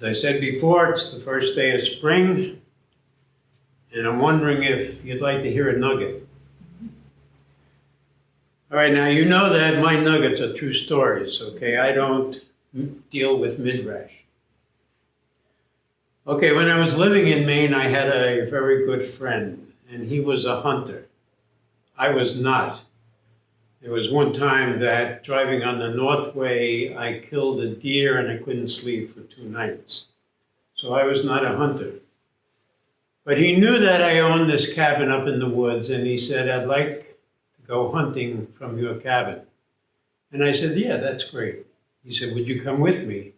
As I said before, it's the first day of spring, and I'm wondering if you'd like to hear a nugget. All right, now you know that my nuggets are true stories, okay? I don't deal with midrash. Okay, when I was living in Maine, I had a very good friend, and he was a hunter. I was not. There was one time that driving on the Northway, I killed a deer and I couldn't sleep for 2 nights. So I was not a hunter. But he knew that I owned this cabin up in the woods, and he said, I'd like to go hunting from your cabin. And I said, yeah, that's great. He said, would you come with me?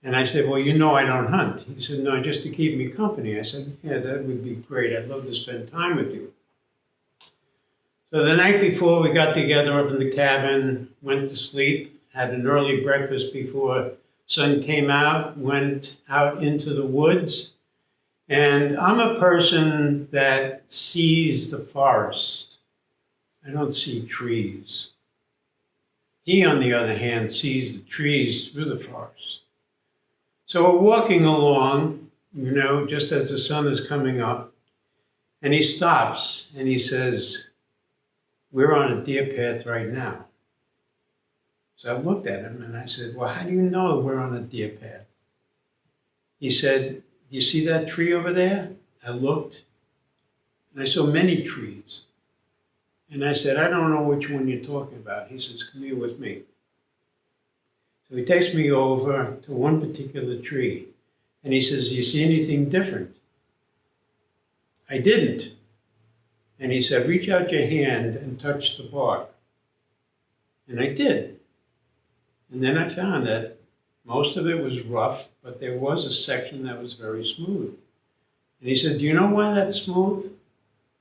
And I said, well, you know I don't hunt. He said, no, just to keep me company. I said, yeah, that would be great. I'd love to spend time with you. So the night before, we got together up in the cabin, went to sleep, had an early breakfast before sun came out, went out into the woods. And I'm a person that sees the forest. I don't see trees. He, on the other hand, sees the trees through the forest. So we're walking along, just as the sun is coming up, and he stops and he says, we're on a deer path right now. So I looked at him and I said, well, how do you know we're on a deer path? He said, do you see that tree over there? I looked and I saw many trees. And I said, I don't know which one you're talking about. He says, come here with me. So he takes me over to one particular tree and he says, do you see anything different? I didn't. And he said, reach out your hand and touch the bark. And I did. And then I found that most of it was rough, but there was a section that was very smooth. And he said, do you know why that's smooth?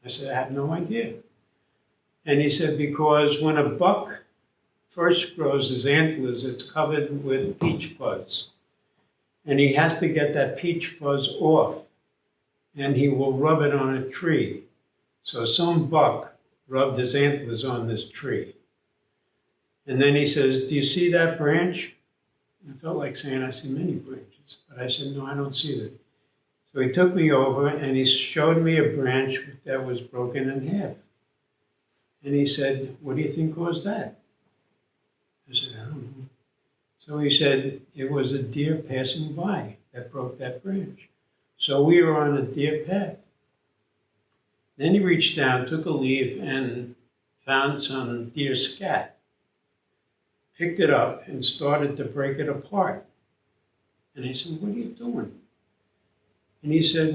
I said, I have no idea. And he said, because when a buck first grows his antlers, it's covered with peach fuzz. And he has to get that peach fuzz off, and he will rub it on a tree. So some buck rubbed his antlers on this tree. And then he says, do you see that branch? I felt like saying, I see many branches. But I said, no, I don't see that. So he took me over and he showed me a branch that was broken in half. And he said, what do you think caused that? I said, I don't know. So he said, it was a deer passing by that broke that branch. So we were on a deer path. Then he reached down, took a leaf, and found some deer scat. Picked it up and started to break it apart. And I said, what are you doing? And he said,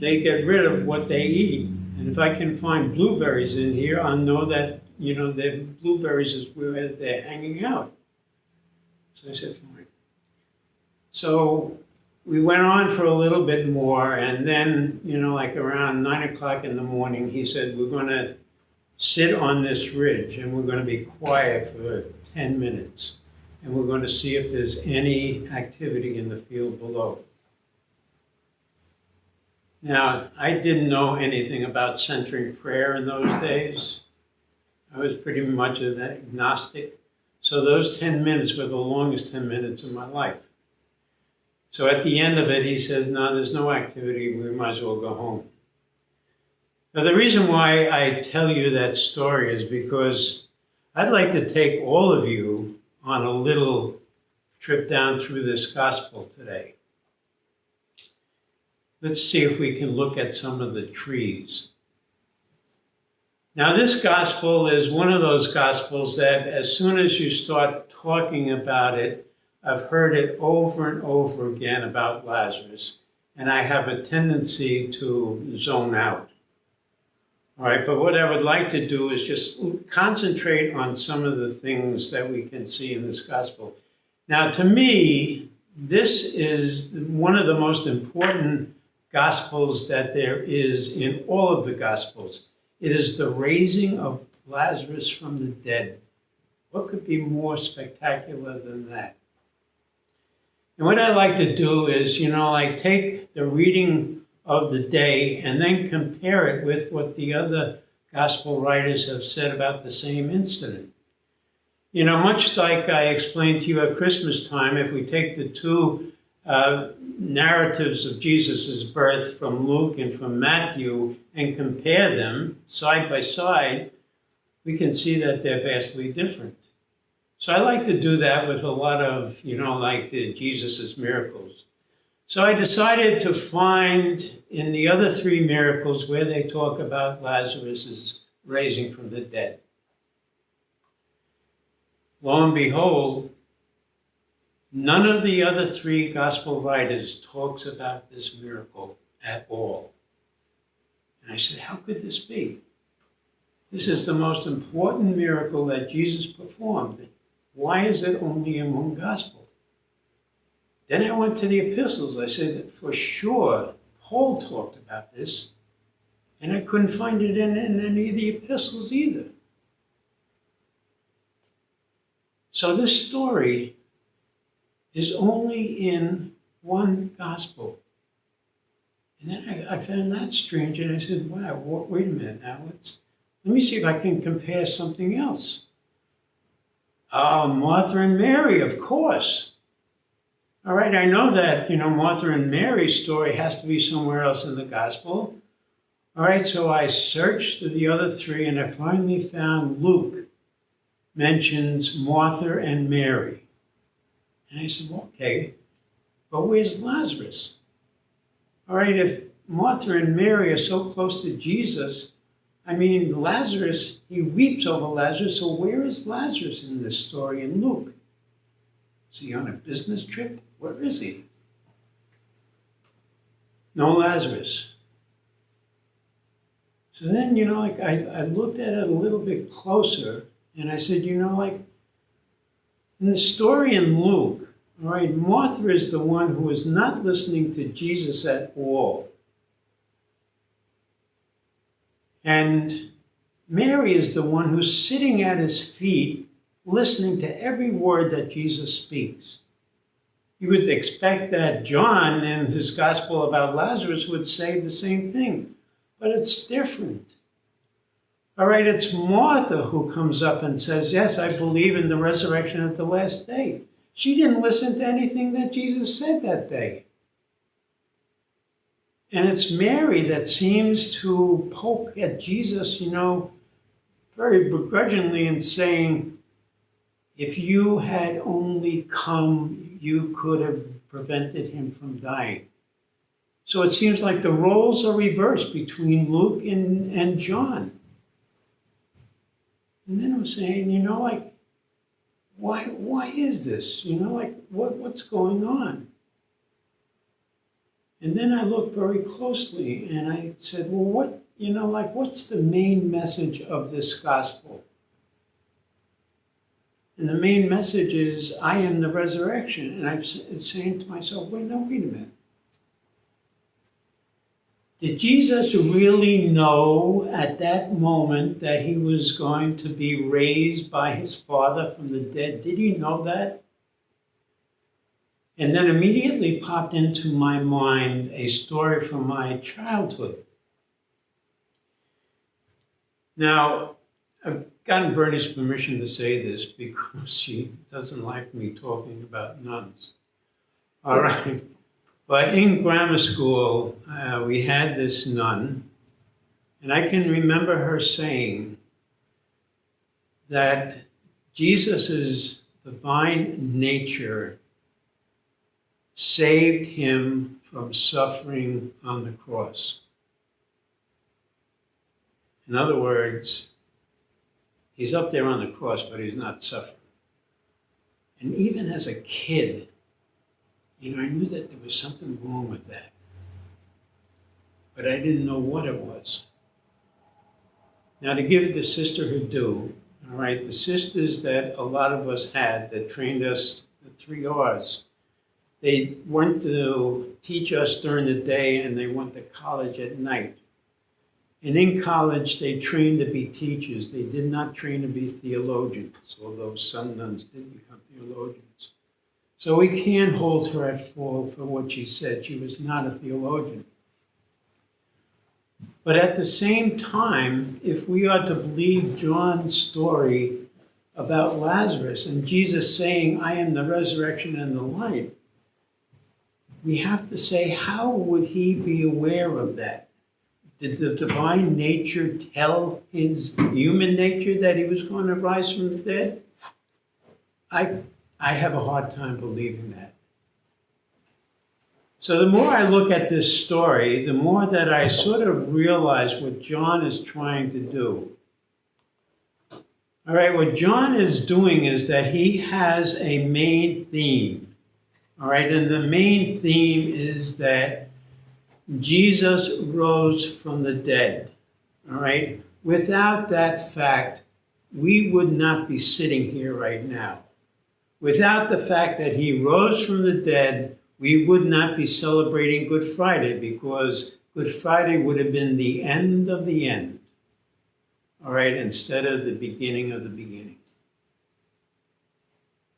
they get rid of what they eat. And if I can find blueberries in here, I'll know that, the blueberries is where they're hanging out. So I said, fine. So we went on for a little bit more, and then, around 9 o'clock in the morning, he said, we're going to sit on this ridge, and we're going to be quiet for 10 minutes, and we're going to see if there's any activity in the field below. Now, I didn't know anything about centering prayer in those days. I was pretty much an agnostic. So those 10 minutes were the longest 10 minutes of my life. So at the end of it, he says, no, there's no activity. We might as well go home. Now, the reason why I tell you that story is because I'd like to take all of you on a little trip down through this gospel today. Let's see if we can look at some of the trees. Now, this gospel is one of those gospels that as soon as you start talking about it, I've heard it over and over again about Lazarus, and I have a tendency to zone out. All right, but what I would like to do is just concentrate on some of the things that we can see in this gospel. Now, to me, this is one of the most important gospels that there is in all of the gospels. It is the raising of Lazarus from the dead. What could be more spectacular than that? And what I like to do is, take the reading of the day and then compare it with what the other gospel writers have said about the same incident. Much like I explained to you at Christmas time, if we take the two narratives of Jesus' birth from Luke and from Matthew and compare them side by side, we can see that they're vastly different. So I like to do that with a lot of, like the Jesus' miracles. So I decided to find in the other three miracles where they talk about Lazarus' raising from the dead. Lo and behold, none of the other three gospel writers talks about this miracle at all. And I said, how could this be? This is the most important miracle that Jesus performed. Why is it only in one gospel? Then I went to the epistles. I said, for sure, Paul talked about this, and I couldn't find it in any of the epistles either. So this story is only in one gospel. And then I found that strange, and I said, wow, wait a minute now. Let me see if I can compare something else. Martha and Mary, of course. All right, I know that, Martha and Mary's story has to be somewhere else in the gospel. All right, so I searched the other three, and I finally found Luke mentions Martha and Mary. And I said, well, okay, but where's Lazarus? All right, if Martha and Mary are so close to Jesus, Lazarus, he weeps over Lazarus, so where is Lazarus in this story in Luke? Is he on a business trip? Where is he? No Lazarus. So then, I looked at it a little bit closer, and I said, in the story in Luke, all right, Martha is the one who is not listening to Jesus at all. And Mary is the one who's sitting at his feet, listening to every word that Jesus speaks. You would expect that John in his gospel about Lazarus would say the same thing, but it's different. All right, it's Martha who comes up and says, yes, I believe in the resurrection at the last day. She didn't listen to anything that Jesus said that day. And it's Mary that seems to poke at Jesus, very begrudgingly and saying, if you had only come, you could have prevented him from dying. So it seems like the roles are reversed between Luke and John. And then I'm saying, why is this? What's going on? And then I looked very closely and I said, well, what's the main message of this gospel? And the main message is, I am the resurrection. And I'm saying to myself, wait a minute. Did Jesus really know at that moment that he was going to be raised by his Father from the dead? Did he know that? And then immediately popped into my mind a story from my childhood. Now, I've gotten Bernie's permission to say this because she doesn't like me talking about nuns. All right. But in grammar school, we had this nun, and I can remember her saying that Jesus' divine nature saved him from suffering on the cross. In other words, he's up there on the cross, but he's not suffering. And even as a kid, I knew that there was something wrong with that. But I didn't know what it was. Now, to give the sisterhood due, all right, the sisters that a lot of us had that trained us the 3 R's, they went to teach us during the day and they went to college at night. And in college, they trained to be teachers. They did not train to be theologians, although some nuns did become theologians. So we can't hold her at fault for what she said. She was not a theologian. But at the same time, if we are to believe John's story about Lazarus and Jesus saying, I am the resurrection and the life, we have to say, how would he be aware of that? Did the divine nature tell his human nature that he was going to rise from the dead? I have a hard time believing that. So the more I look at this story, the more that I sort of realize what John is trying to do. All right, what John is doing is that he has a main theme. All right, and the main theme is that Jesus rose from the dead. All right, without that fact, we would not be sitting here right now. Without the fact that he rose from the dead, we would not be celebrating Good Friday, because Good Friday would have been the end of the end. All right, instead of the beginning of the beginning.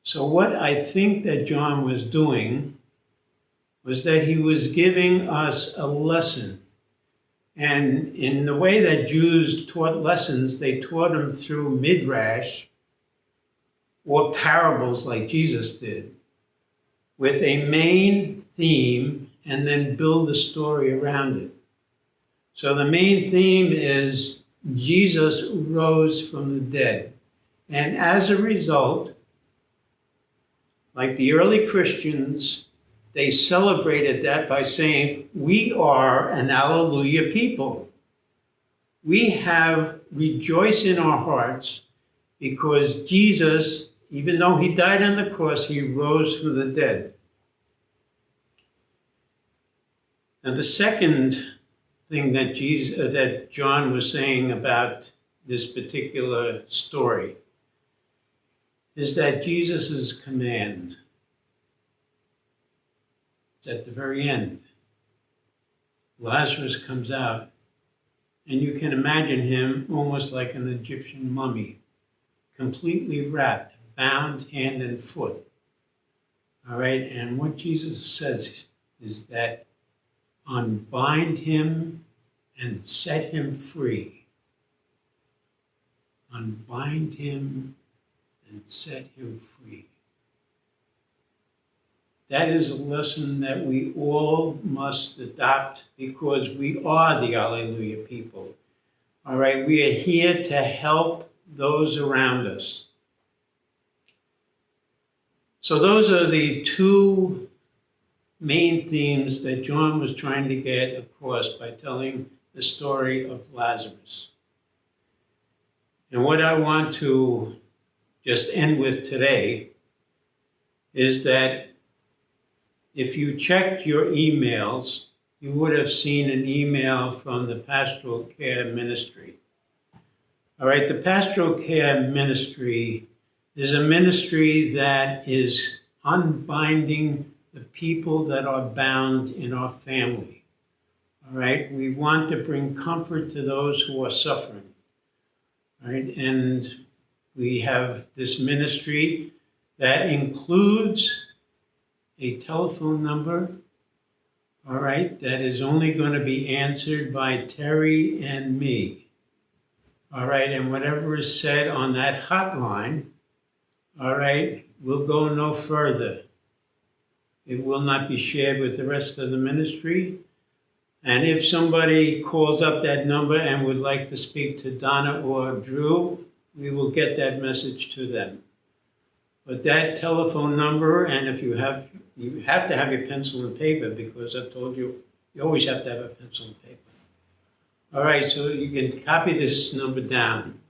So what I think that John was doing was that he was giving us a lesson. And in the way that Jews taught lessons, they taught them through midrash or parables like Jesus did, with a main theme and then build a story around it. So the main theme is Jesus rose from the dead. And as a result, like the early Christians, they celebrated that by saying, we are an Alleluia people. We have rejoice in our hearts because Jesus, even though he died on the cross, he rose from the dead. And the second thing that John was saying about this particular story is that Jesus' command is at the very end. Lazarus comes out, and you can imagine him almost like an Egyptian mummy, completely wrapped, bound hand and foot. All right, and what Jesus says is that unbind him and set him free. Unbind him and set him free. That is a lesson that we all must adopt because we are the Alleluia people. All right, we are here to help those around us. So those are the two main themes that John was trying to get across by telling the story of Lazarus. And what I want to just end with today is that if you checked your emails, you would have seen an email from the Pastoral Care Ministry. All right, the Pastoral Care Ministry is a ministry that is unbinding the people that are bound in our family. All right, we want to bring comfort to those who are suffering. All right, and we have this ministry that includes a telephone number, all right, that is only going to be answered by Terry and me. All right, and whatever is said on that hotline, all right, will go no further. It will not be shared with the rest of the ministry. And if somebody calls up that number and would like to speak to Donna or Drew, we will get that message to them. But that telephone number, and if you have to have your pencil and paper, because I've told you, you always have to have a pencil and paper. All right, so you can copy this number down.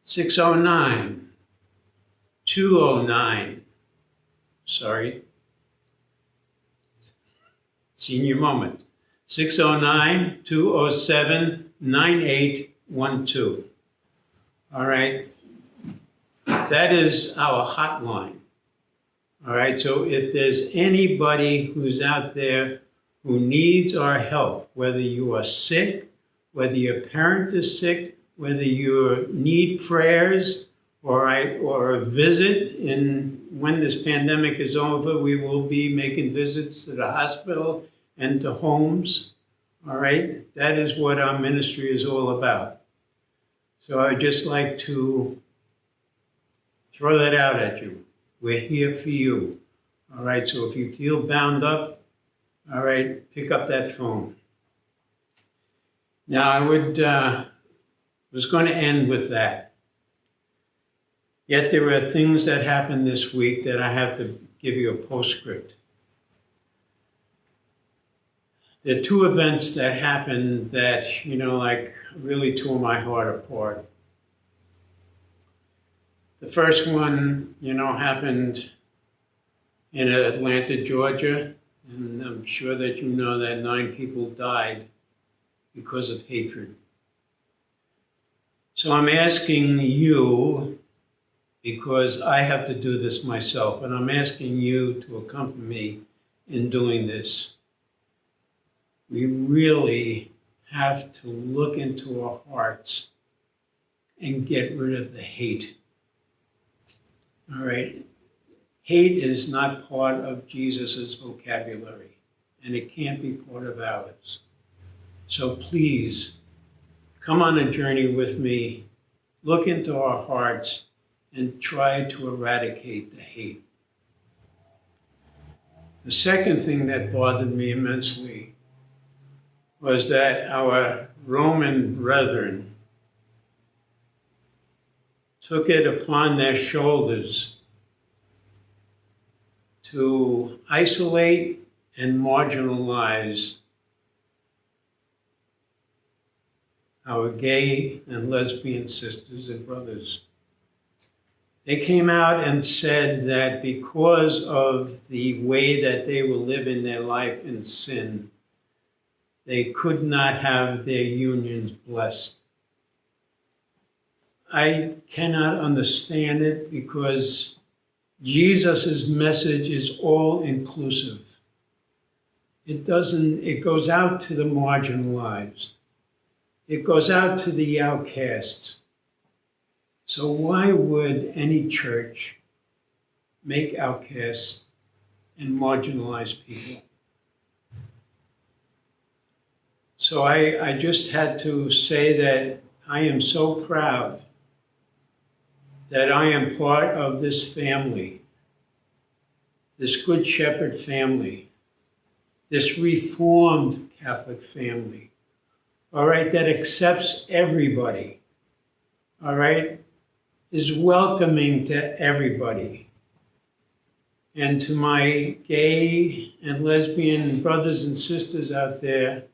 609-209, senior moment. 609-207-9812. All right, that is our hotline. All right, so if there's anybody who's out there who needs our help, whether you are sick, whether your parent is sick, whether you need prayers or a visit, when this pandemic is over, we will be making visits to the hospital and to homes. All right, that is what our ministry is all about. So I'd just like to throw that out at you. We're here for you. All right, so if you feel bound up, all right, pick up that phone. Now, I was going to end with that. Yet there were things that happened this week that I have to give you a postscript. There are two events that happened that, like really tore my heart apart. The first one, happened in Atlanta, Georgia, and I'm sure that you know that 9 people died because of hatred. So I'm asking you, because I have to do this myself, and I'm asking you to accompany me in doing this. We really have to look into our hearts and get rid of the hate. All right? Hate is not part of Jesus' vocabulary, and it can't be part of ours. So please, come on a journey with me, look into our hearts, and try to eradicate the hate. The second thing that bothered me immensely was that our Roman brethren took it upon their shoulders to isolate and marginalize our gay and lesbian sisters and brothers. They came out and said that because of the way that they were living their life in sin, they could not have their unions blessed. I cannot understand it because Jesus' message is all-inclusive. It goes out to the marginalized. It goes out to the outcasts. So why would any church make outcasts and marginalized people? So I just had to say that I am so proud that I am part of this family, this Good Shepherd family, this Reformed Catholic family, all right, that accepts everybody, all right, is welcoming to everybody. And to my gay and lesbian brothers and sisters out there,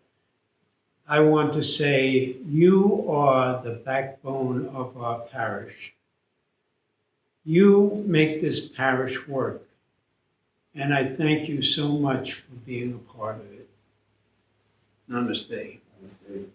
I want to say, you are the backbone of our parish. You make this parish work. And I thank you so much for being a part of it. Namaste. Namaste.